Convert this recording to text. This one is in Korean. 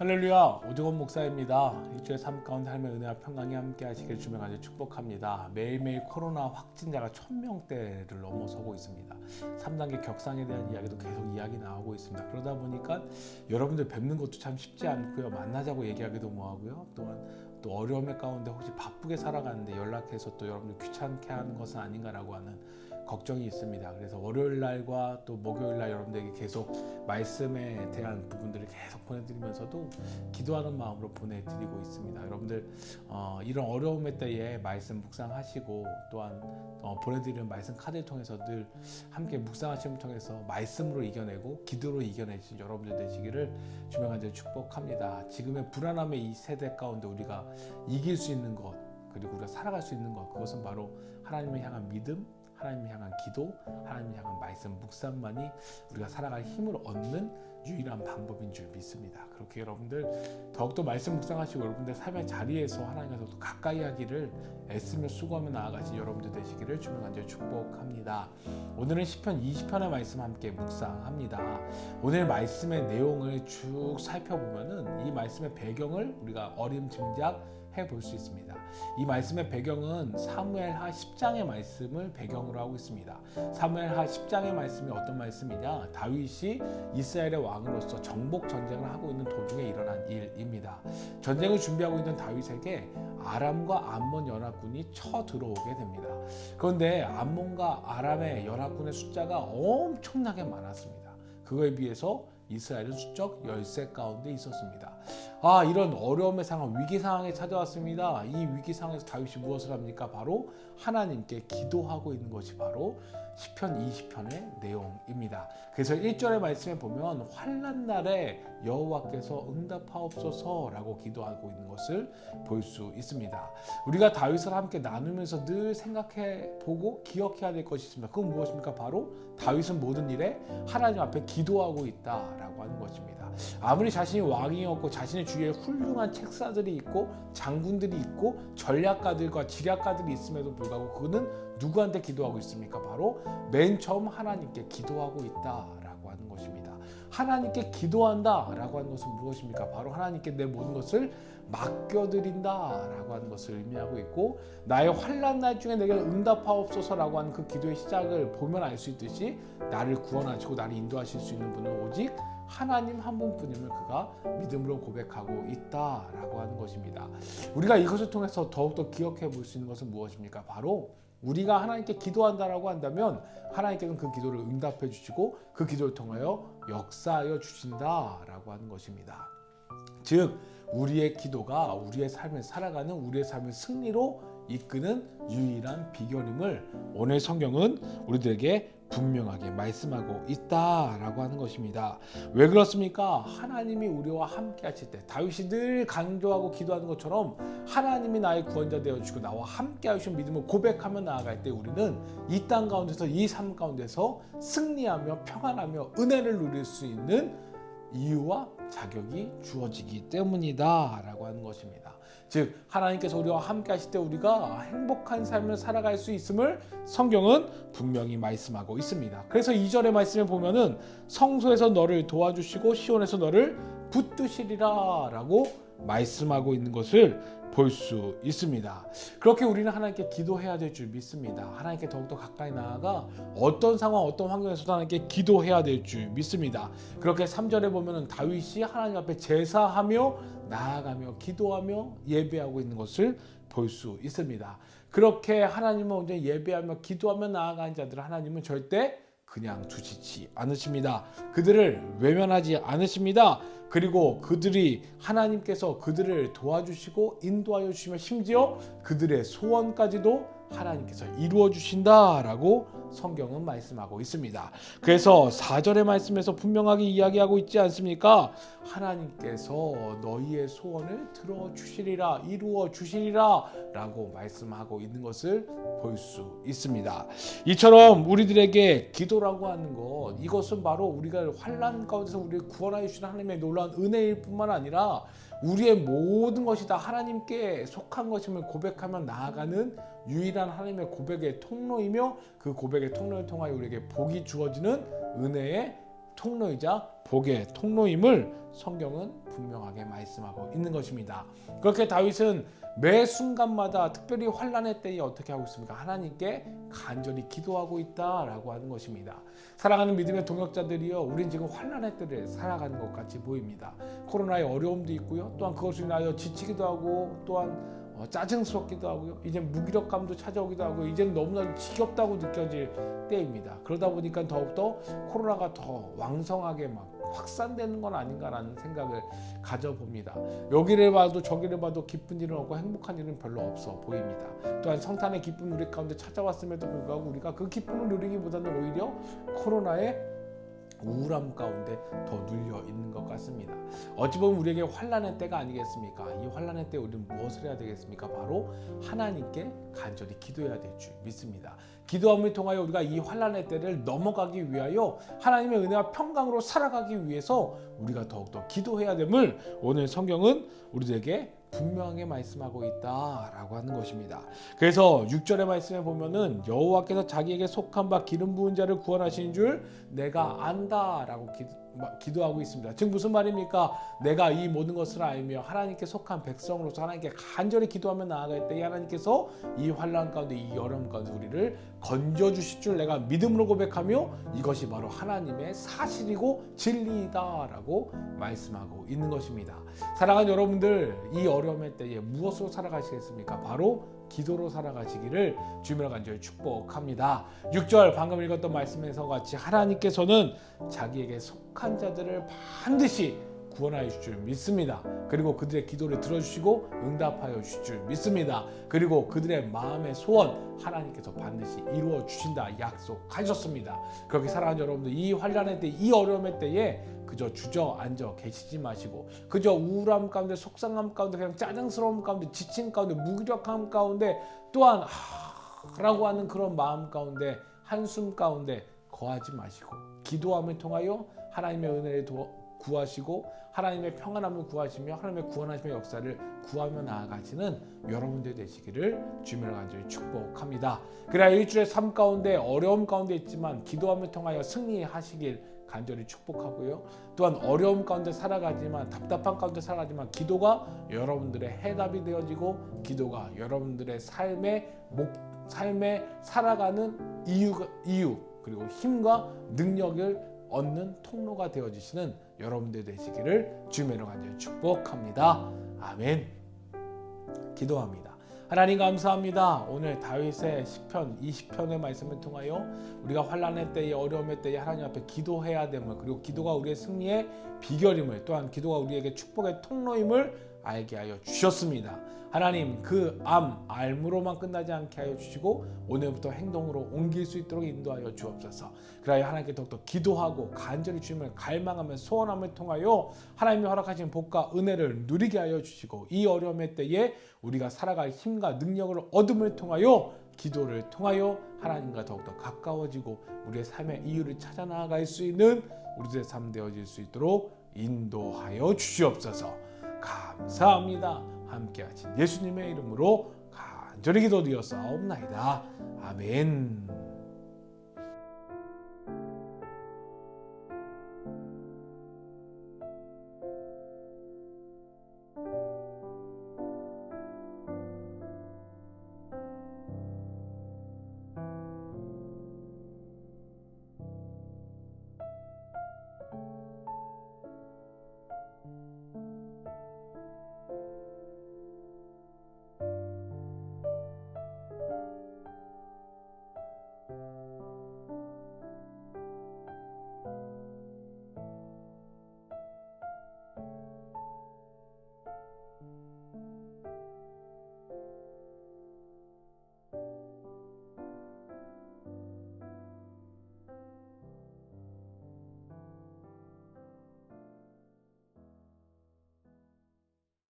할렐루야, 오정원 목사입니다. 일주일 삶 가운데 삶의 은혜와 평강이 함께 하시길 주며 간절히 축복합니다. 매일매일 코로나 확진자가 1000명대를 넘어서고 있습니다. 3단계 격상에 대한 이야기도 계속 이야기 나오고 있습니다. 그러다 보니까 여러분들 뵙는 것도 참 쉽지 않고요. 만나자고 얘기하기도 뭐하고요. 또한 또 어려움의 가운데 혹시 바쁘게 살아가는데 연락해서 또 여러분들 귀찮게 하는 것은 아닌가라고 하는 걱정이 있습니다. 그래서 월요일 날과 또 목요일 날 여러분들에게 계속 말씀에 대한 부분들을 계속 보내드리면서도 기도하는 마음으로 보내드리고 있습니다. 여러분들 이런 어려움의 때에 말씀 묵상하시고 또한 보내드리는 말씀 카드를 통해서 늘 함께 묵상하심을 통해서 말씀으로 이겨내고 기도로 이겨내신 여러분들 되시기를 주며 간절히 축복합니다. 지금의 불안함의 이 세대 가운데 우리가 이길 수 있는 것, 그리고 우리가 살아갈 수 있는 것, 그것은 바로 하나님을 향한 믿음, 하나님을 향한 기도, 하나님을 향한 말씀 묵상만이 우리가 살아갈 힘을 얻는 유일한 방법인 줄 믿습니다. 그렇게 여러분들 더욱더 말씀 묵상하시고 여러분들 삶의 자리에서 하나님과 더 가까이 하기를 애쓰며 수고하며 나아가신 여러분들 되시기를 주님 간절히 축복합니다. 오늘은 시편 20편의 말씀 함께 묵상합니다. 오늘 말씀의 내용을 쭉 살펴보면은 이 말씀의 배경을 우리가 어림짐작해 볼 수 있습니다. 이 말씀의 배경은 사무엘하 10장의 말씀을 배경으로 하고 있습니다. 사무엘하 10장의 말씀이 어떤 말씀이냐? 다윗이 이스라엘의 왕으로서 정복 전쟁을 하고 있는 도중에 일어난 일입니다. 전쟁을 준비하고 있는 다윗에게 아람과 암몬 연합군이 쳐들어오게 됩니다. 그런데 암몬과 아람의 연합군의 숫자가 엄청나게 많았습니다. 그거에 비해서 이스라엘은 수적 열세 가운데 있었습니다. 이런 어려움의 상황, 위기 상황에 찾아왔습니다. 이 위기 상황에서 다윗이 무엇을 합니까? 바로 하나님께 기도하고 있는 것이 바로 시편 20편의 내용입니다. 그래서 1절의 말씀에 보면 환난 날에 여호와께서 응답하옵소서라고 기도하고 있는 것을 볼 수 있습니다. 우리가 다윗을 함께 나누면서 늘 생각해 보고 기억해야 될 것이 있습니다. 그건 무엇입니까? 바로 다윗은 모든 일에 하나님 앞에 기도하고 있다라고 하는 것입니다. 아무리 자신이 왕이었고 자신의 주위에 훌륭한 책사들이 있고 장군들이 있고 전략가들과 지략가들이 있음에도 불구하고 그는 누구한테 기도하고 있습니까? 바로 맨 처음 하나님께 기도하고 있다라고 하는 것입니다. 하나님께 기도한다라고 하는 것은 무엇입니까? 바로 하나님께 내 모든 것을 맡겨드린다라고 하는 것을 의미하고 있고, 나의 환난 날 중에 내게 응답하옵소서라고 하는 그 기도의 시작을 보면 알 수 있듯이 나를 구원하시고 나를 인도하실 수 있는 분은 오직 하나님 한 분뿐임을 그가 믿음으로 고백하고 있다라고 하는 것입니다. 우리가 이것을 통해서 더욱더 기억해 볼 수 있는 것은 무엇입니까? 바로 우리가 하나님께 기도한다라고 한다면 하나님께서는 그 기도를 응답해 주시고 그 기도를 통하여 역사하여 주신다라고 하는 것입니다. 즉 우리의 기도가 우리의 삶을 살아가는 우리의 삶을 승리로 이끄는 유일한 비결임을 오늘 성경은 우리들에게 분명하게 말씀하고 있다라고 하는 것입니다. 왜 그렇습니까? 하나님이 우리와 함께 하실 때, 다윗이 늘 강조하고 기도하는 것처럼 하나님이 나의 구원자 되어주시고 나와 함께 하신 믿음을 고백하며 나아갈 때 우리는 이 땅 가운데서, 이 삶 가운데서 승리하며 평안하며 은혜를 누릴 수 있는 이유와 자격이 주어지기 때문이다 라고 하는 것입니다. 즉 하나님께서 우리와 함께 하실 때 우리가 행복한 삶을 살아갈 수 있음을 성경은 분명히 말씀하고 있습니다. 그래서 2절의 말씀에 보면은 성소에서 너를 도와주시고 시온에서 너를 붙드시리라 라고 말씀하고 있는 것을 볼 수 있습니다. 그렇게 우리는 하나님께 기도해야 될 줄 믿습니다. 하나님께 더욱더 가까이 나아가 어떤 상황, 어떤 환경에서도 하나님께 기도해야 될 줄 믿습니다. 그렇게 3절에 보면은 다윗이 하나님 앞에 제사하며 나아가며 기도하며 예배하고 있는 것을 볼 수 있습니다. 그렇게 하나님을 온전히 예배하며 기도하며 나아가는 자들을 하나님은 절대 그냥 두시지 않으십니다. 그들을 외면하지 않으십니다. 그리고 그들이 하나님께서 그들을 도와주시고 인도하여 주시며 심지어 그들의 소원까지도 하나님께서 이루어 주신다라고 성경은 말씀하고 있습니다. 그래서 4절의 말씀에서 분명하게 이야기하고 있지 않습니까? 하나님께서 너희의 소원을 들어주시리라, 이루어 주시리라 라고 말씀하고 있는 것을 볼 수 있습니다. 이처럼 우리들에게 기도라고 하는 것, 이것은 바로 우리가 환난 가운데서 우리를 구원하여 주시는 하나님의 놀라운 은혜일 뿐만 아니라 우리의 모든 것이 다 하나님께 속한 것임을 고백하며 나아가는 유일한 하나님의 고백의 통로이며 그 고백의 통로를 통하여 우리에게 복이 주어지는 은혜의 통로이자 복의 통로임을 성경은 분명하게 말씀하고 있는 것입니다. 그렇게 다윗은 매 순간마다 특별히 환난의 때에 어떻게 하고 있습니까? 하나님께 간절히 기도하고 있다라고 하는 것입니다. 사랑하는 믿음의 동역자들이요, 우린 지금 환난의 때를 살아가는 것 같이 보입니다. 코로나의 어려움도 있고요, 또한 그것으로 인하여 지치기도 하고, 또한 짜증스럽기도 하고요, 이제 무기력감도 찾아오기도 하고, 이제는 너무나 지겹다고 느껴질 때입니다. 그러다 보니까 더욱더 코로나가 더 왕성하게 막 확산되는 건 아닌가라는 생각을 가져봅니다. 여기를 봐도 저기를 봐도 기쁜 일은 없고 행복한 일은 별로 없어 보입니다. 또한 성탄의 기쁨 우리 가운데 찾아왔음에도 불구하고 우리가 그 기쁨을 누리기보다는 오히려 코로나의 우울함 가운데 더 눌려 있는 것 같습니다. 어찌 보면 우리에게 환난의 때가 아니겠습니까? 이 환난의 때 우리는 무엇을 해야 되겠습니까? 바로 하나님께 간절히 기도해야 될 줄 믿습니다. 기도함을 통하여 우리가 이 환난의 때를 넘어가기 위하여 하나님의 은혜와 평강으로 살아가기 위해서 우리가 더욱더 기도해야 됨을 오늘 성경은 우리들에게 분명하게 말씀하고 있다라고 하는 것입니다. 그래서 6절의 말씀에 보면은 여호와께서 자기에게 속한 바 기름 부은 자를 구원하신 줄 내가 안다라고 기도하고 있습니다. 즉 무슨 말입니까? 내가 이 모든 것을 알며 하나님께 속한 백성으로서 하나님께 간절히 기도하며 나아갈 때 하나님께서 이 환난 가운데 이 어려움 가운데 우리를 건져주실 줄 내가 믿음으로 고백하며 이것이 바로 하나님의 사실이고 진리이다라고 말씀하고 있는 것입니다. 사랑하는 여러분들, 이 어려움의 때에 무엇으로 살아가시겠습니까? 바로 기도로 살아가시기를 주님으로 간절히 축복합니다. 6절 방금 읽었던 말씀에서 같이 하나님께서는 자기에게 속한 자들을 반드시 구원하여 주실 줄 믿습니다. 그리고 그들의 기도를 들어주시고 응답하여 주실 줄 믿습니다. 그리고 그들의 마음의 소원 하나님께서 반드시 이루어 주신다 약속하셨습니다. 그렇게 사랑하는 여러분들, 이 환난의 때, 이 어려움의 때에 그저 주저앉아 계시지 마시고 그저 우울함 가운데, 속상함 가운데, 그냥 짜증스러움 가운데, 지침 가운데, 무기력함 가운데, 또한 라고 하는 그런 마음 가운데, 한숨 가운데 거하지 마시고 기도함을 통하여 하나님의 은혜를 구하시고 하나님의 평안함을 구하시며 하나님의 구원하심의 역사를 구하며 나아가시는 여러분들 되시기를 주님으로 간절히 축복합니다. 그래야 일주일의 삶 가운데 어려움 가운데 있지만 기도함을 통하여 승리하시길 간절히 축복하고요. 또한 어려움 가운데 살아가지만, 답답한 가운데 살아가지만 기도가 여러분들의 해답이 되어지고 기도가 여러분들의 삶에 살아가는 이유 그리고 힘과 능력을 얻는 통로가 되어주시는 여러분들 되시기를 주님으로 간절히 축복합니다. 아멘. 기도합니다. 하나님 감사합니다. 오늘 다윗의 시편 20편의 말씀을 통하여 우리가 환난의 때에, 어려움의 때에 하나님 앞에 기도해야 됨을, 그리고 기도가 우리의 승리의 비결임을, 또한 기도가 우리에게 축복의 통로임을 알게 하여 주셨습니다. 하나님, 그 알므로만 끝나지 않게 하여 주시고 오늘부터 행동으로 옮길 수 있도록 인도하여 주옵소서. 그래야 하나님께 더욱더 기도하고 간절히 주님을 갈망하며 소원함을 통하여 하나님이 허락하신 복과 은혜를 누리게 하여 주시고 이 어려움의 때에 우리가 살아갈 힘과 능력을 얻음을 통하여 기도를 통하여 하나님과 더욱더 가까워지고 우리의 삶의 이유를 찾아 나아갈 수 있는 우리들의 삶 되어질 수 있도록 인도하여 주시옵소서. 감사합니다. 함께 하신 예수님의 이름으로 간절히 기도드렸사옵나이다. 아멘.